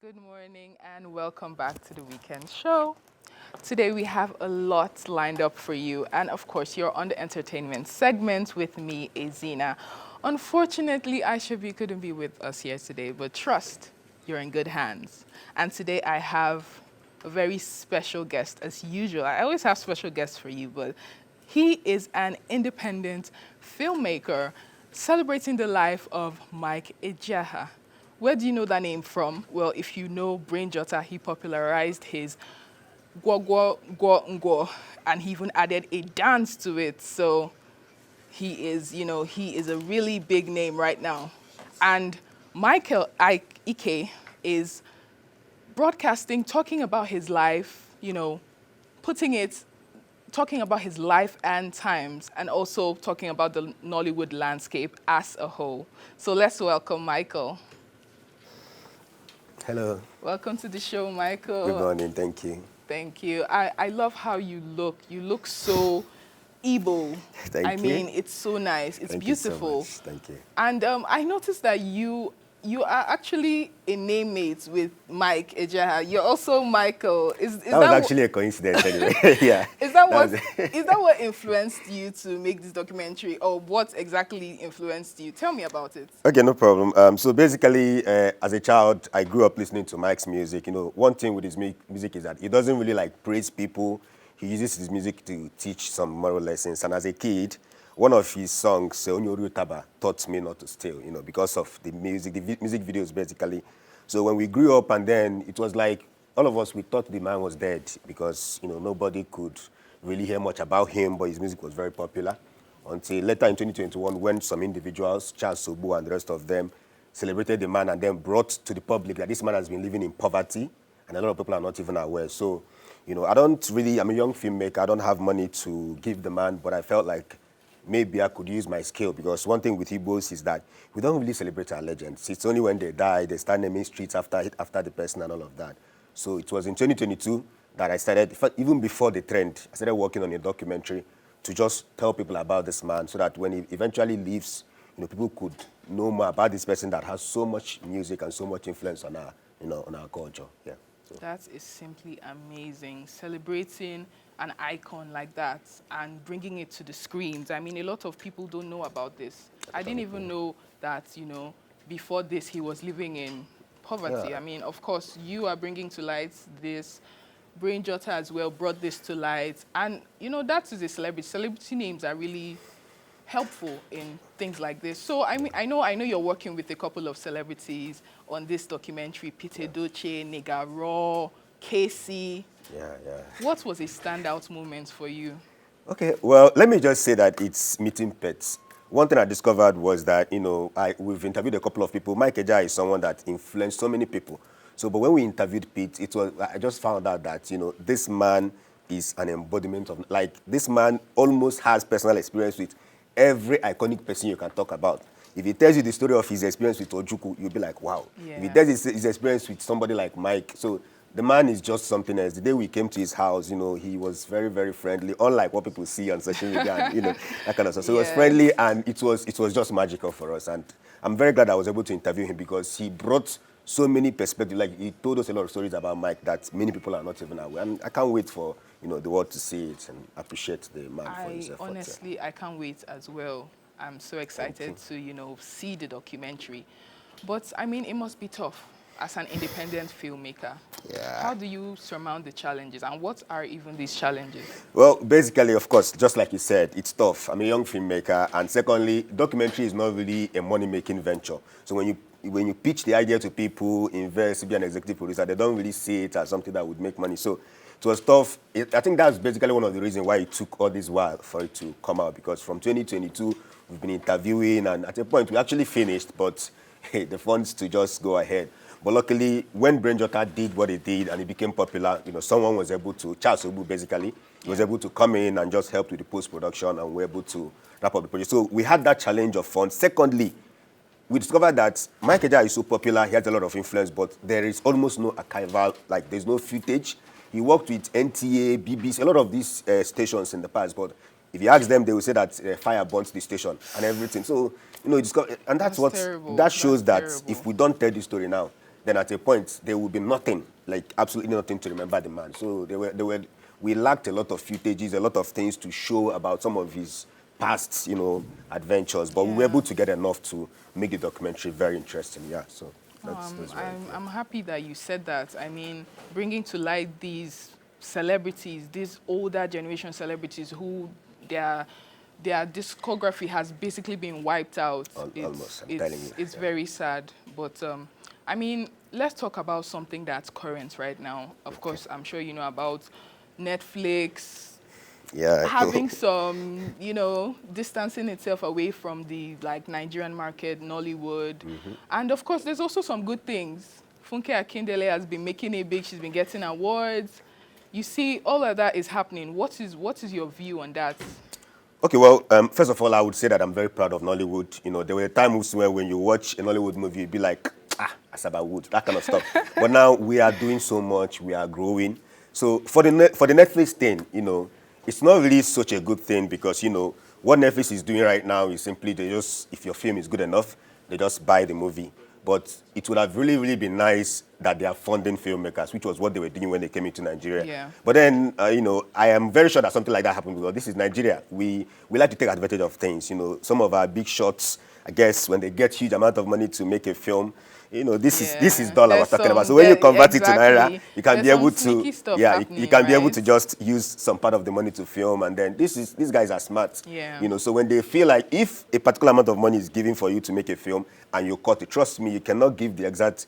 good morning, and welcome back to the weekend show. Today we have a lot lined up for you, and of course, you're on the entertainment segment with me, Ejeagha. Unfortunately, Aishabi couldn't be with us here today, but trust, you're in good hands. And today I have a very special guest, as usual. I always have special guests for you, but he is an independent filmmaker celebrating the life of Mike Ejeagha. Where do you know that name from? Well, if you know Brain Jotter, he popularized his gwo gwo gwo ngo, and he even added a dance to it. So he is a really big name right now. And Michael Ike is broadcasting, talking about his life, putting it, talking about his life and times, and also talking about the Nollywood landscape as a whole. So let's welcome Michael. Hello. Welcome to the show, Michael. Good morning. Thank you. Thank you. I love how you look. You look so Igbo. Thank I you. mean, it's so nice. It's Thank beautiful. You so much. Thank you. And I noticed that you are actually a name mate with Mike Ejeagha. You're also Michael. That was actually a coincidence anyway. Yeah. Is that what influenced you to make this documentary, or what exactly influenced you? Tell me about it. Okay, no problem. So basically, as a child, I grew up listening to Mike's music. One thing with his music is that he doesn't really like praise people. He uses his music to teach some moral lessons. And as a kid, one of his songs, Onyoru Taba, taught me not to steal, because of the music videos basically. So when we grew up, and then it was like all of us, we thought the man was dead because, nobody could really hear much about him, but his music was very popular. Until later in 2021, when some individuals, Charles Sobu and the rest of them, celebrated the man and then brought to the public that this man has been living in poverty, and a lot of people are not even aware. So, I'm a young filmmaker, I don't have money to give the man, but I felt like maybe I could use my skill, because one thing with Igbos is that we don't really celebrate our legends. It's only when they die, they start naming streets after the person and all of that. So it was in 2022 that I started, in fact, even before the trend, I started working on a documentary to just tell people about this man, so that when he eventually leaves, people could know more about this person that has so much music and so much influence on our, on our culture. Yeah. So. That is simply amazing. Celebrating an icon like that and bringing it to the screens. I mean, a lot of people don't know about this. I didn't even know that, before this, he was living in poverty. Yeah. I mean, of course, you are bringing to light this. Brain Jotter as well brought this to light. And, that is a celebrity. Celebrity names are really helpful in things like this. So, I mean, I know you're working with a couple of celebrities on this documentary, Peter Doce, Nega Raw, Casey. Yeah. What was a standout moment for you? Okay, well, let me just say that it's meeting pets. One thing I discovered was that, we've interviewed a couple of people. Mike Ejeagha is someone that influenced so many people. So, but when we interviewed Pete, I just found out that, this man is an embodiment of, this man almost has personal experience with every iconic person you can talk about. If he tells you the story of his experience with Ojukwu, you'll be like, wow. Yeah. If he tells his experience with somebody like Mike, so the man is just something else. The day we came to his house, he was very, very friendly, unlike what people see on social media, and, that kind of stuff. So He was friendly, and it was just magical for us. And I'm very glad I was able to interview him, because he brought so many perspectives. Like, he told us a lot of stories about Mike that many people are not even aware. And I can't wait for, the world to see it and appreciate the man for his efforts. Honestly, I can't wait as well. I'm so excited to, see the documentary. But, I mean, it must be tough as an independent filmmaker. Yeah. How do you surmount the challenges, and what are even these challenges? Well, basically, of course, just like you said, it's tough. I'm a young filmmaker, and secondly, documentary is not really a money-making venture. So when you pitch the idea to people, invest, be an executive producer, they don't really see it as something that would make money. So it was tough. I think that's basically one of the reasons why it took all this while for it to come out, because from 2022, we've been interviewing, and at a point, we actually finished, but the funds to just go ahead. But luckily, when Brain Jotter did what he did and it became popular, someone was able to, Charles Obu basically, was able to come in and just help with the post-production, and we're able to wrap up the project. So we had that challenge of funds. Secondly, we discovered that Mike Ejeagha is so popular, he has a lot of influence, but there is almost no archival, there's no footage. He worked with NTA, BBC, a lot of these stations in the past, but if you ask them, they will say that fire burnt the station and everything. So, and that's what, terrible. that shows That's that terrible. if we don't tell the story now, then at a point there will be nothing, like absolutely nothing to remember the man. So we lacked a lot of footages, a lot of things to show about some of his past, adventures. But we were Yeah. able to get enough to make the documentary very interesting. Yeah, so that's very cool. I'm happy that you said that. I mean, bringing to light these celebrities, these older generation celebrities who their their discography has basically been wiped out. Almost, I'm telling you. It's Yeah. very sad. But I mean, let's talk about something that's current right now. Of course, I'm sure you know about Netflix Yeah. having some, distancing itself away from the like Nigerian market, Nollywood. And of course, there's also some good things. Funke Akindele has been making it big. She's been getting awards. You see, all of that is happening. What is your view on that? Okay, well, first of all, I would say that I'm very proud of Nollywood. There were times where when you watch a Nollywood movie, you'd be like, Asaba Wood, that kind of stuff. But now we are doing so much, we are growing. So for the Netflix thing, it's not really such a good thing because, what Netflix is doing right now is simply if your film is good enough, they just buy the movie. But it would have really, really been nice that they are funding filmmakers, which was what they were doing when they came into Nigeria. Yeah. But then, I am very sure that something like that happened because this is Nigeria. We like to take advantage of things. Some of our big shots, I guess, when they get huge amount of money to make a film, this is dollar we're talking about. So when you convert it to naira, you can be able to, you can be able to just use some part of the money to film. And then these guys are smart. Yeah. So when they feel like if a particular amount of money is given for you to make a film and you cut it, trust me, you cannot give the exact,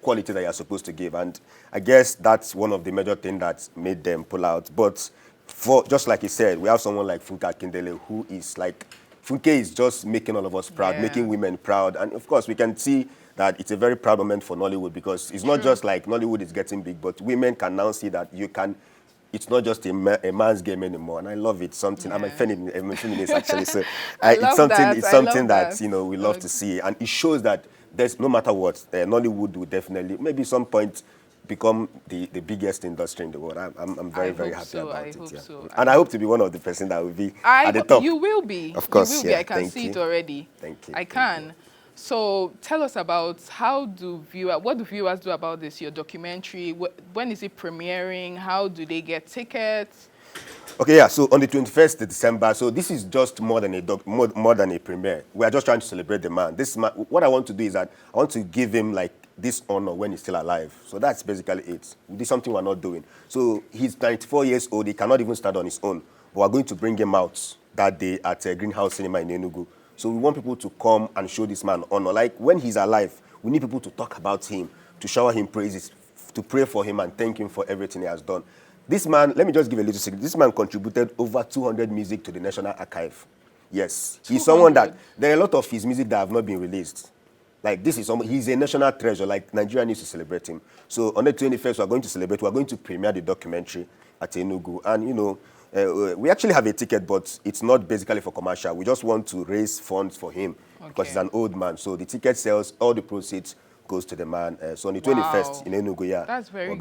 quality that you're supposed to give. And I guess that's one of the major things that made them pull out. But for just like you said, we have someone like Funke Akindele who is like, Funke is just making all of us proud, Yeah. making women proud. And of course, we can see that it's a very proud moment for Nollywood because it's not just like Nollywood is getting big, but women can now see that it's not just a man's game anymore. And I love it. I'm a feminist actually. So it's something that, we love to see. And it shows that there's no matter what, Nollywood will definitely, maybe some point, become the biggest industry in the world. I'm very, very happy about it. Yeah. So. And I hope to be one of the person that will be at the top. You will be. Of course, you will be. yeah. I can see it already. Thank you. I can. So tell us about what do viewers do about this, your documentary? When is it premiering? How do they get tickets? Okay, yeah. So on the 21st of December, so this is just more than a premiere. We are just trying to celebrate the man. This man, what I want to do is that I want to give him like this honor when he's still alive. So that's basically it. This is something we're not doing. So he's 94 years old. He cannot even stand on his own. But we're going to bring him out that day at a Greenhouse Cinema in Enugu. So we want people to come and show this man honor. Like when he's alive, we need people to talk about him, to shower him praises, to pray for him and thank him for everything he has done. This man, let me just give a little secret. This man contributed over 200 music to the National Archive. Yes. He's someone that, there are a lot of his music that have not been released. Like he's a national treasure. Like Nigeria needs to celebrate him. So on the 21st, we're going to celebrate. We're going to premiere the documentary at Enugu. And, we actually have a ticket, but it's not basically for commercial. We just want to raise funds for him because he's an old man. So the ticket sales, all the proceeds goes to the man. So on the 21st in Enugu, yeah. That's very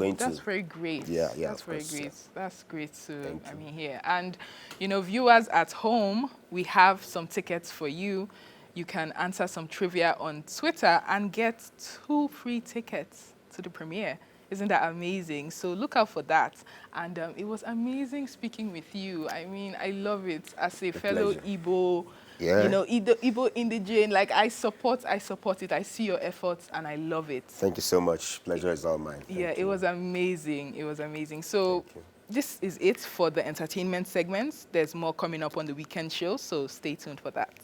great. Yeah, That's very course, great. yeah. That's great to, hear. And, viewers at home, we have some tickets for you. You can answer some trivia on Twitter and get 2 free tickets to the premiere. Isn't that amazing? So look out for that. And it was amazing speaking with you. I mean, I love it as a fellow pleasure. Igbo. Yeah. Igbo indigene, like I support it. I see your efforts and I love it. Thank you so much. Pleasure is all mine. It was amazing. It was amazing. So this is it for the entertainment segments. There's more coming up on the weekend show, so stay tuned for that.